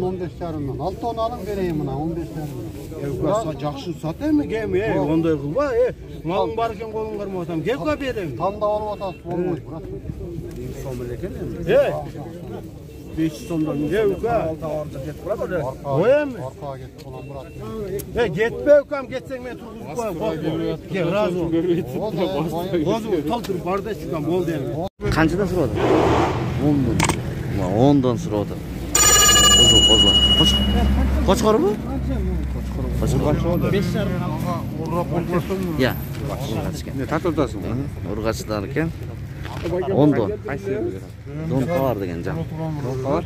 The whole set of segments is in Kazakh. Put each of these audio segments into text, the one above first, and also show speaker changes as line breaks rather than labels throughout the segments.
Bakın 15,5'dan. 6 10 alın vereyim buna 15,5'dan.
Жақшы сатay mı gemi? Onday kılma. Malın barken kolun kırma otam. Gel ka vereyim.
Tam da olup atası olmuyor. Bırak.
Somun eken mi? 500 somdan. Gel ka. Oya mı?
Arkaya git ulan bırak.
Gitme ukam gitsen ben turguzup koyayım. Gel razı ol. Bozum tal turup barda çıkan bol değil.
Qanchadan so'radi? 10 dan so'radi. Qo'zg'al. Qo'chqor bu? Qo'chqor.
5,5
Ya.
Tatildasın.
Urg'achlar ekan. 10 don. Don qolar degan jam.
Qolar?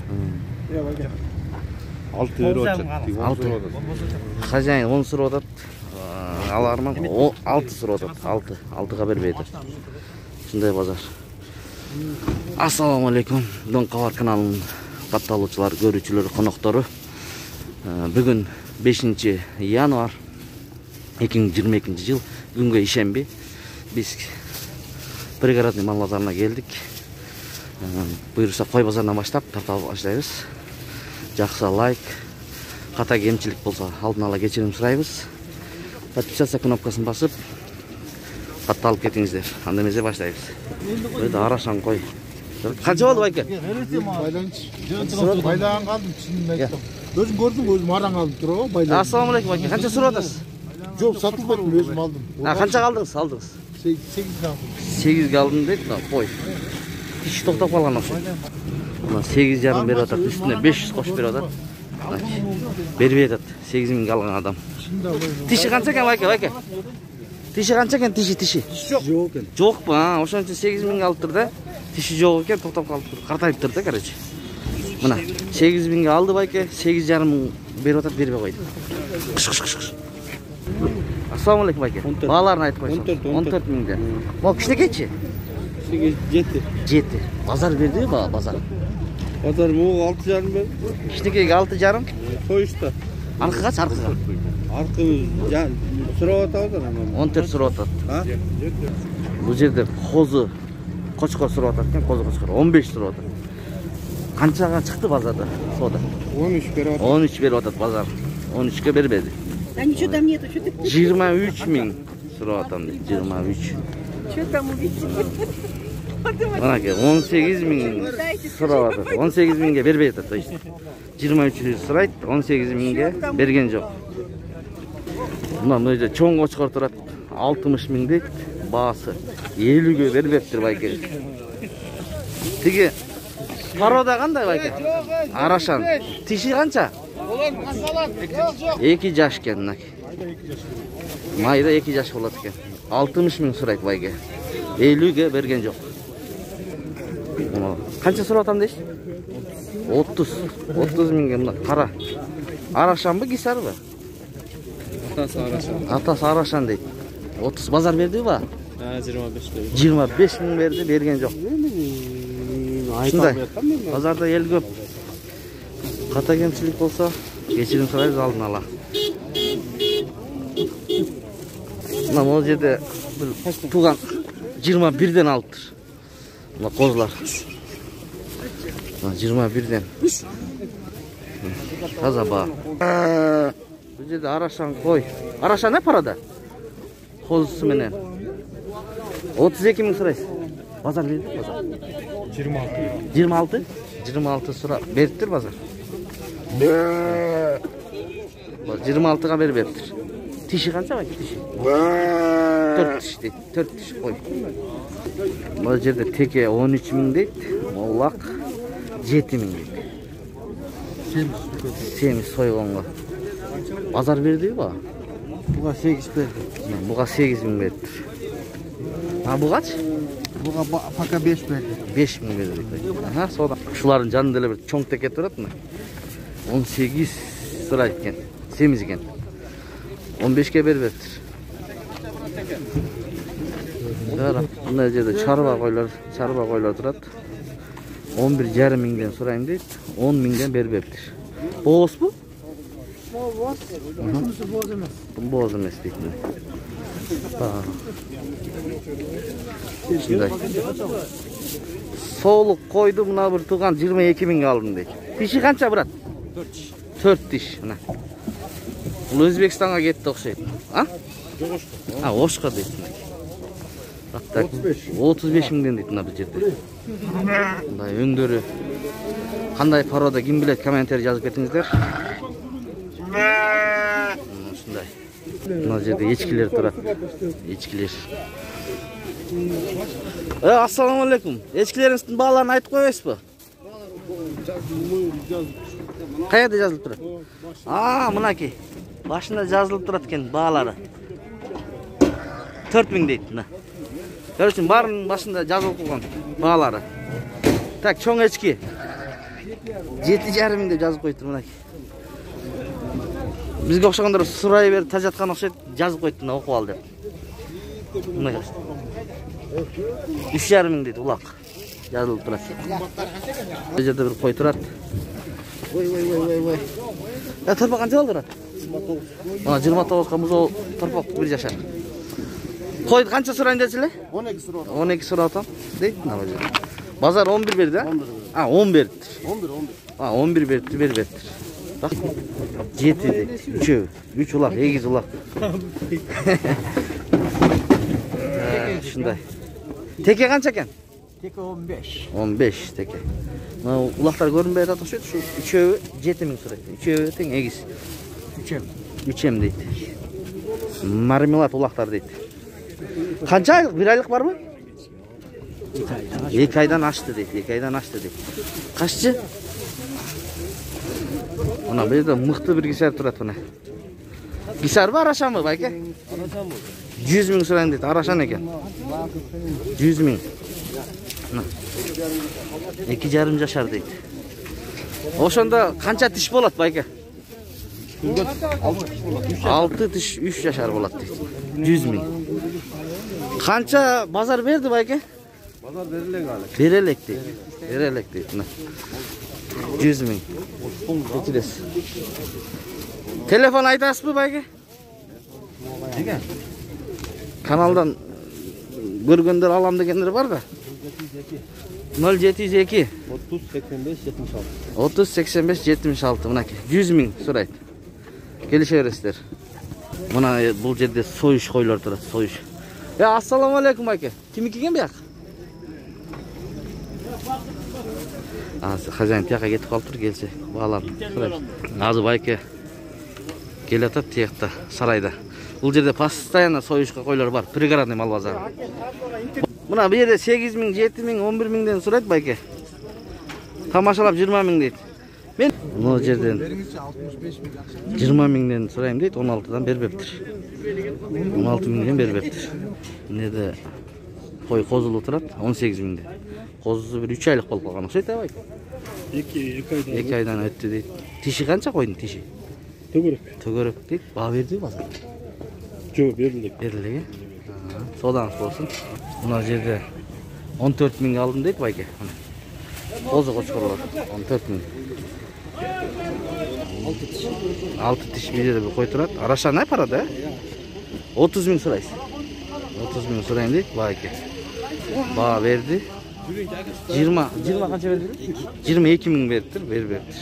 6 euro o'tadi.
6. Xo'jayin 10 so'radi. Alarman 6 so'radi. 6ga bermaydi. Shunday bozor. Assalomu alaykum. Don Qavar kanalının kattalıqçılar, görücüleri, konoqtori. Bugün 5 yanvar 2022 yıl günge işembi. Biz Prigorодный mal bazarına geldik. Buyursa koy bazarına başlap tartaba başlayız. Жақсы лайк, қата кемчілік болса алдын ала кешірім сұрайбыз. Подписаться кнопкасын басып, қатты алып кетіңіздер. Анда мезе başlayız. Böyle araşan қой. Қанша болды байке?
Байлаған қалдым, шынымды айтсам. Өзің көрдің, өзім аран қалдым тұр ғой, байлаған.
Ассаламалейкум байке. Қанша сұрап отырсыз?
Жоқ, сатылмайтын, өзім алдым.
Қанша алдыңыз?
8 алдым.
8 алдым дейді, қой. Тиші тоқтап қалған ұқсайды. 8,5 беріп атады, үстіне 500 қосып беріп атады. Бербей атады, 8.000 алған адам. Тиші қанша екен байке? Тиші қанша екен, тиші?
Жоқ екен.
Жоқ па, ошон үчүн 8.000 алып тұр да. Тиші жоқ екен, тоқтап қалып тұр, қартайып тұр да, короче. Мына 8.000 алды байке, 8,5 беріп атады, бербей қойды. Қыш. Ассаламалейкум байке. Балаларын айтып қойсын. 14.000. Бұл кішінекейші? 7. Базар берді ба, базар?
Базар мұғы 6,5 берді.
Кішінекейге 6,5?
Сойышта.
Арқы қач, арқыға?
Арқы сұрап атады.
14 сұрап атады. Бұл жерде қозы, қошқор сұрап атады екен, қозы қошқор. 15 сұрап атады. Қаншаға шықты базарда? Сода.
13 беріп атады.
13 беріп атады базар. 13-ке бербеді.
Да ничего там нету, что ты...
23.000 сұрап атам дейді, 23.
Что там увидите?
Мынаке 18.000 сұрап атады. 18.000-ге бербей атады, то есть. 23 сұрайды, 18.000-ге берген жоқ. Мына өйде чоң қошқор тұрады, 60.000 дейді, басы 50-ге бербептір байке. Теге порода қандай байке? Арашан. Тиші қанша? 2 жаш екен мынаке. Майда 2 жаш болады екен. 60.000 сұрайды байке. 50-ге берген жоқ. Қанша сұрап атам дейсіз? 30.000-ге мына қара. Арашан ба, кесар ба? Атасы Арашан дейді. 30 базар берді ба?
25 берді.
25.000 берді, берген жоқ. Шындай, базарда ел көп. Қата кемшілік болса, кешірім сұрайыз алдын ала. Мына ол жерде туған 21-ден алып тұр. Мына қозылар. 21-ден. Таза ба. Бұл жерде Арашан қой. Арашан не парада? Қозысы менен. 32.000 сұрайсыз. Базар берді, базар. 26? 26 сұрақ. Беріп тұр базар. 26-ға беріп ептір. Тиші қанша ба? Тиші? 4 тиш дейді. 4 тиш қой. Бұл жерде теке 13.000 дейді. Моллақ 7.000 дейді. Семіз сойғанға. Базар берді ба?
Бұға 8 берді.
Бұға 8.000 берді. А бұғач?
Бұға пока 5 берді.
5.000 берді. Аха, сода. Шулардың жанында бір чоң теке тұрады мына. 18 сұрайды екен. Семіз екен. 15-ке беріп еттір. Бұндай жерде чарба қойлар тұрады. 11,5 мыңден сұрайын дейді. 10.000-ден беріп еттір. Боғыз бұ?
Боғыз. Бұнысы боғыз емес.
Боғыз емес дейді. Шындай. Соолық қойды мұна бір туған 22.000 алдым дейді. Тиші қанша брат? 4 diş. Mına. Бұл Өзбекстанға кетті оқшайды. А? А, Ошқа дейді. 35 мыңден дейді мына бұл жерде. Мындай өңдөрү қандай порода ким билет, комментарий жазып кетіңіздер. Ушундай. Мына жерде ечкилер турат. Ечкилер. Ассалаумалейкум. Ечкилериңиздин бааларын айтып койбойсузбу? Каерде жазылып турат? Мынакей. Башында жазылып турат экен баалары. 4000 дейт мына. Көрүсүң, баарынын башында жазылып калган баалары. Так, чоң эчки. 7,5 миң деп жазып коюптур мынакей. Бизге окшогондор сурай берип тажаткан окшойт, жазып коюптур мына окуп ал деп. Мына 3,5 миң дейт улак. Жазылып турат. Бул жерде бир кой турат. Ой. Торпак канча болду турат? 29 музол торпак 1 жашар. Койду канча сурайын дечи эле?
12 сурап.
12 сурап атам. Дейт мына бул жерде. Базар 11 берди, а? 10 берди. 11 берди, бербептир. Бак. 7 дейт. 3 улак, 8 улак. Ушундай. Теке канча экен?
Теке 15.
15 теке. Мына улактар көрүнбөй атат окшойт. Ушу 3-өө 7 миң сурайт. 3-өө тең 8. 3 дейт. Мармелад улактар дейт. Канча айлык? 1 айлык барбы? 2 айдан ашты дейт. 2 айдан ашты дейт. Каччы? Мына бул жерде мыкты бир кисар турат мына. Кисарбы, арашамбы байке? Арашамбы. 100 миң сурайын дейт. Арашан экен. 100 миң. 2,5 жашар дейт. Ошондо канча тиш болот байке? 6 тиш 3 жашар болот дейт. 100 миң. Канча базар берди байке?
Базар берилек алы.
Берелек дейт. Берелек дейт. 100 миң. Кечирес. Телефон айтасызбы байке?
Неге?
Каналдан көргөндөр алам дегендер бар да? 0702 30 85 76 мынакей 100 миң сурайт. Келише бересиздер. Мына бул жерде союш койлор турат, союш. Ассаламу алейкум байке. Кимики экен бияк? Хозяин тияка кетип калыптыр, келсе бааларын сурайт. Азыр байке келатат тиякта сарайда. Бул жерде постоянно союшка койлор бар, пригородный мал базары. Мына бу жерде 8 миң, 7 миң, 11 миңден сурайт байке. Тамашалап 20 миң дейт. Мен бул жерден 20 миңден сурайм дейт, 16дан бербептир. 16 миңден бербептир. Неде кой козулу турат, 18 миңден. Козусу бир 3 айлык болуп калган окшойт абай. 2 айдан өттү дейт. Тиши канча койдун тиши? Төгөрөк дейт. Баа берди базар.
Жок, берилек.
Берилек. Содаңыз болсун. Мына жерде 14 миң алдым дейт байке. Козу кочкорлор 14 миң. 6 тиш бир жерде кой турат. Арашан парада, 30 миң сурайсыз. 30 миң сурайын дейт байке. Баа берди. 20 канча берди? 22 миң бериптир, бербептир.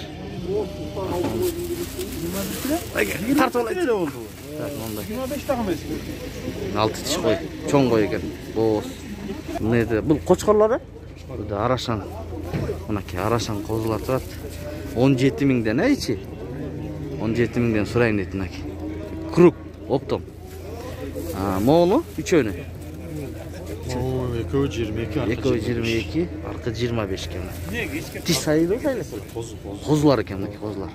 Тартып алайт. 25 тагы эмес. 6 тиш кой, чоң кой экен. Боз. Неде? Бул кочкорлору? Бул арашан. Мынакей арашан козулар турат. 17 миңден ичи. 17 миңден сурайын дейт мынакей. Круг, оптом. Мону 3-өнү.
Экөө 22,
аркы 25 экен. Тиш сайылбы сайылып? Козулар экен мынакей, козулар.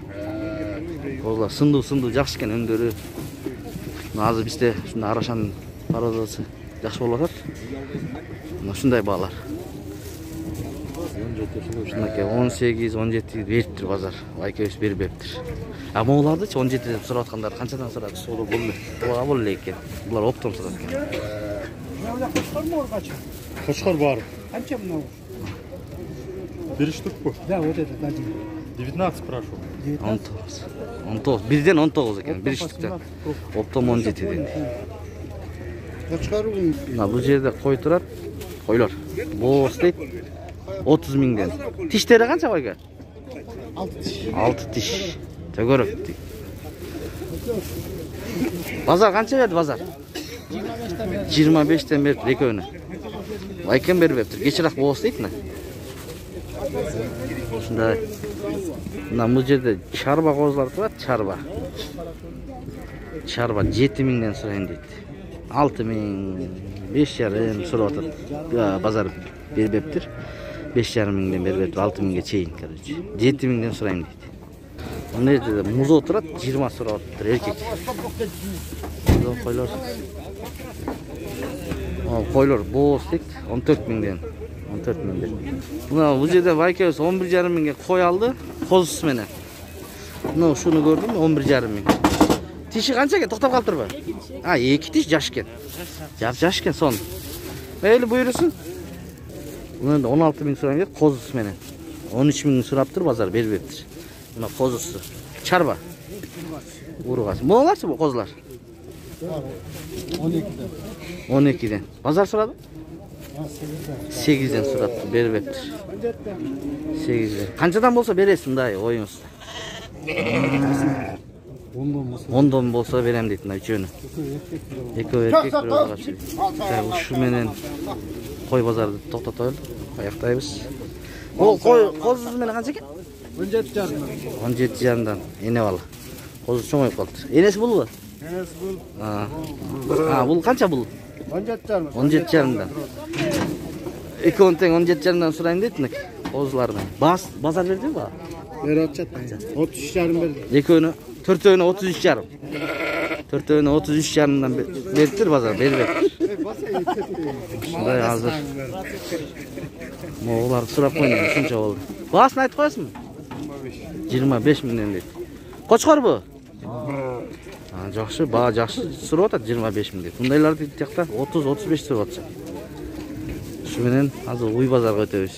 Козулар сындуу жакшы экен өңдөрү. Азыр бизде ушундай арашан породасы жакшы болуп атат. Мына ушундай баалар. Ушунакей 18, 17 бериптир базар. Байкебиз бербептир. Моулардычы 17 деп сурап аткандар канчадан сурады? Сору бул эле. Буга бул эле экен. Булар оптом сурат экен.
Кочкор бар.
Канча мынау?
1 штук.
Да, вот этот один.
19 прошу.
19. Бирден 19 экен. Бир штуктан. Оптом 17 дейт.
Кочкору.
Мына бул жерде кой турат. Койлор. Боз дейт. 30 миңден. Тиштери канча байга? 6 tiş. Tөгөрөк. Bazar kança verdi bazar? 25'ten berdi eköөнü. Ayken berip eptir. Geçirak boğaz deyit mi? Şunday. Bundan bu жерде çarba kozlar turat, çarba. Çarba 7000'den surayın deydi. 6000, 5,5 surap atat. Bazar berip eptir. 5,5 berip eptir. 6000'ge çeyin, короче. 7000'den surayın deydi. Onun yerде muz oturat, 20 surap atır erkek. Koylar. Koylar boğaz deydi. 14.000'den. 14.000'den. Buna bu жерде Vaykeus 11,5 koy aldı. Kozusu menen. Bunu şunu gördün mü? 11,5. Tişi kança eken? Toktap kalıp turba? Ha, 2 tiş jaş eken. Jaş eken son. Öyle buyurursun. Bunun da 16.000 surayın deydi. Kozusu menen. 13.000 suraptır bazar berip eptir. Buna kozusu. Çarba. Uruğası. Bu olarsa bu kozular? 12'den. Bazar suradı? 8'den suraptır berip eptir. 8'den. Kançadan bolsa beresin dayı oyunuz. 10'dan bolsa verem deydi mına üçünü. Eko erkek bir oğulga çelik. Şu menen koy bazardı toktatoylu. Ayaktayız. O kozusu menen kança eken? 17,5'dan. Ene bala. Kozusu çoğun oyup kaldı. Enesi bulu mu?
Enesi bul.
Ha, bul kança bul?
17,5.
17,5'dan. Ekön teң 17,5'dan surayın deydi mi? Kozulardan. Bazar verdi mi?
Beri atacak. 33,5 berdi.
Ekönü 4'öğüne 33,5. 4'öğüne 33,5'dan beriptir bazar berip eptir. Şunday hazır. Moğollar surap koyuyor şunça oldu. Bağasını aytıp koyasın mı? 25.000'den deydi. Koçkor bu? Жақсы, bağı жақсы surap atat 25.000 deydi. Bundaylar deydi yakta 30-35 surap atacak. Şu menen hazır uy bazarga ötөбүз.